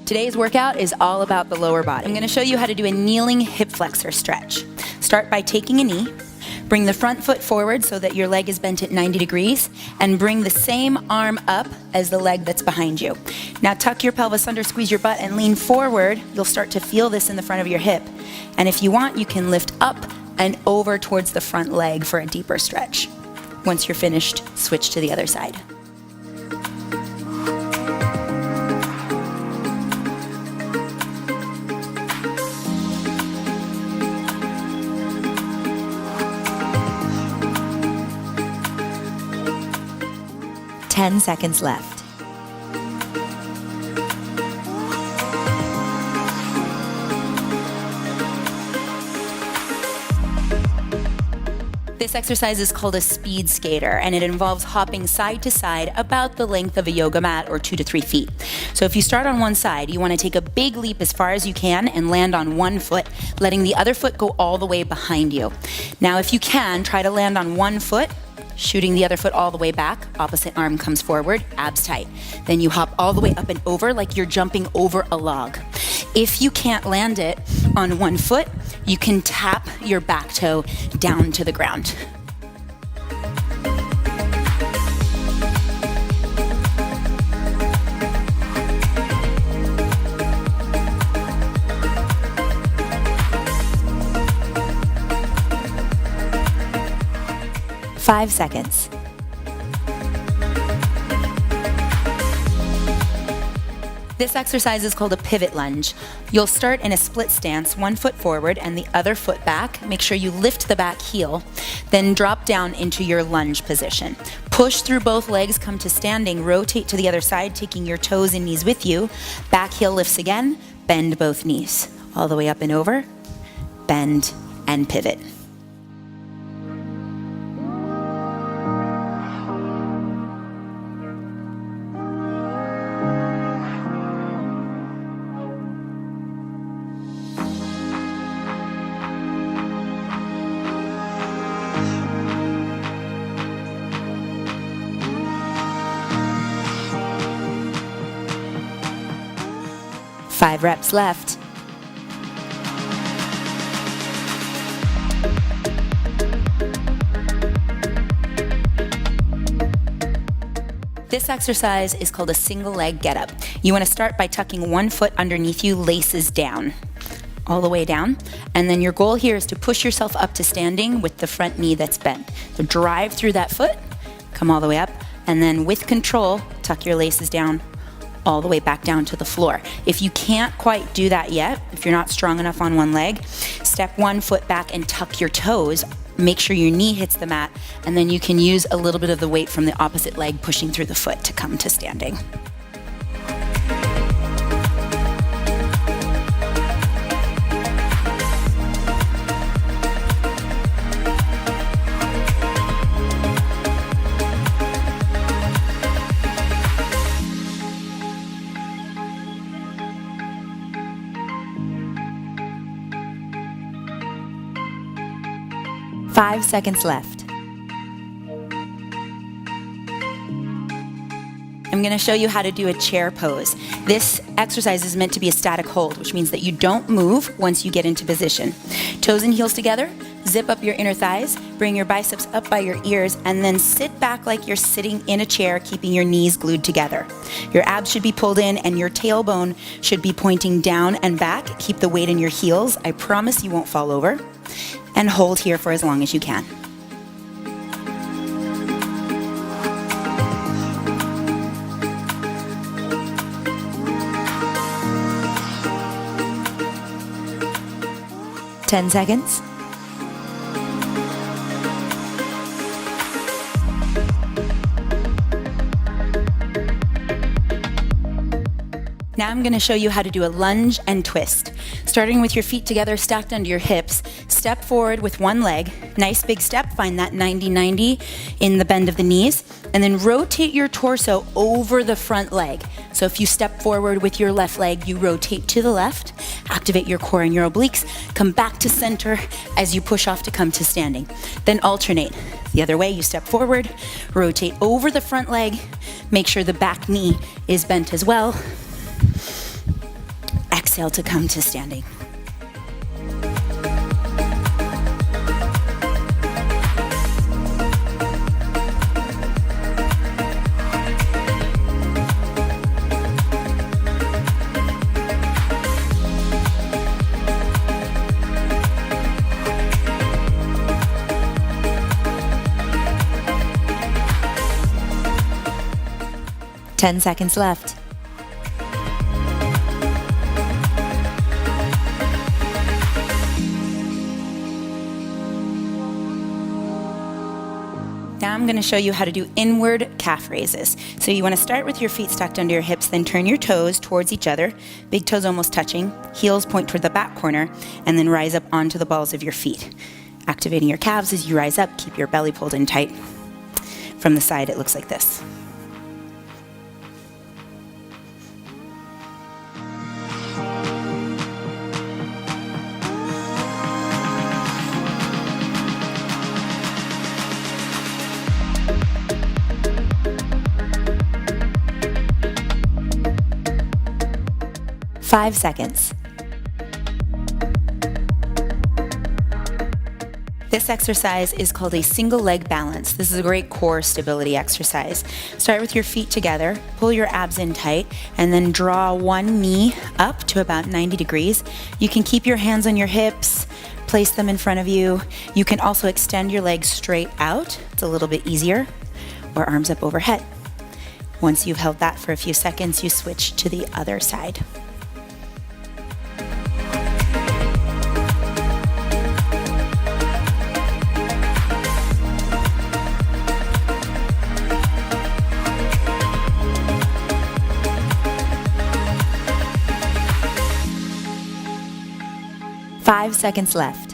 Today's workout is all about the lower body. I'm going to show you how to do a kneeling hip flexor stretch. Start by taking a knee, bring the front foot forward so that your leg is bent at 90 degrees, and bring the same arm up as the leg that's behind you. Now tuck your pelvis under, squeeze your butt, and lean forward. You'll start to feel this in the front of your hip. And if you want, you can lift up and over towards the front leg for a deeper stretch. Once you're finished, switch to the other side. Ten seconds left. This exercise is called a speed skater, and it involves hopping side to side about the length of a yoga mat, or 2 to 3 feet. So if you start on one side, you want to take a big leap as far as you can and land on one foot, letting the other foot go all the way behind you. Now if you can, try to land on one foot, shooting the other foot all the way back, opposite arm comes forward, abs tight. Then you hop all the way up and over like you're jumping over a log. If you can't land it on one foot, you can tap your back toe down to the ground. Five seconds. This exercise is called a pivot lunge. You'll start in a split stance, one foot forward and the other foot back. Make sure you lift the back heel, then drop down into your lunge position. Push through both legs, come to standing, rotate to the other side, taking your toes and knees with you. Back heel lifts again, bend both knees. All the way up and over, bend and pivot. Five reps left. This exercise is called a single leg get up. You want to start by tucking one foot underneath you, laces down, all the way down. And then your goal here is to push yourself up to standing with the front knee that's bent. So drive through that foot, come all the way up, and then with control, tuck your laces down all the way back down to the floor. If you can't quite do that yet, if you're not strong enough on one leg, step one foot back and tuck your toes. Make sure your knee hits the mat, and then you can use a little bit of the weight from the opposite leg pushing through the foot to come to standing. Five seconds left. I'm going to show you how to do a chair pose. This exercise is meant to be a static hold, which means that you don't move once you get into position. Toes and heels together, zip up your inner thighs, bring your biceps up by your ears, and then sit back like you're sitting in a chair, keeping your knees glued together. Your abs should be pulled in and your tailbone should be pointing down and back. Keep the weight in your heels. I promise you won't fall over. And hold here for as long as you can. Ten seconds. Now I'm going to show you how to do a lunge and twist. Starting with your feet together, stacked under your hips, step forward with one leg, nice big step, find that 90-90 in the bend of the knees, and then rotate your torso over the front leg. So if you step forward with your left leg, you rotate to the left, activate your core and your obliques, come back to center as you push off to come to standing. Then alternate. The other way, you step forward, rotate over the front leg, make sure the back knee is bent as well, exhale to come to standing. Ten seconds left. Now I'm going to show you how to do inward calf raises. So you want to start with your feet stacked under your hips, then turn your toes towards each other, big toes almost touching, heels point toward the back corner, and then rise up onto the balls of your feet. Activating your calves as you rise up, keep your belly pulled in tight. From the side, it looks like this. Five seconds. This exercise is called a single leg balance. This is a great core stability exercise. Start with your feet together, pull your abs in tight, and then draw one knee up to about 90 degrees. You can keep your hands on your hips, place them in front of you. You can also extend your legs straight out. It's a little bit easier, or arms up overhead. Once you've held that for a few seconds, you switch to the other side. Five seconds left.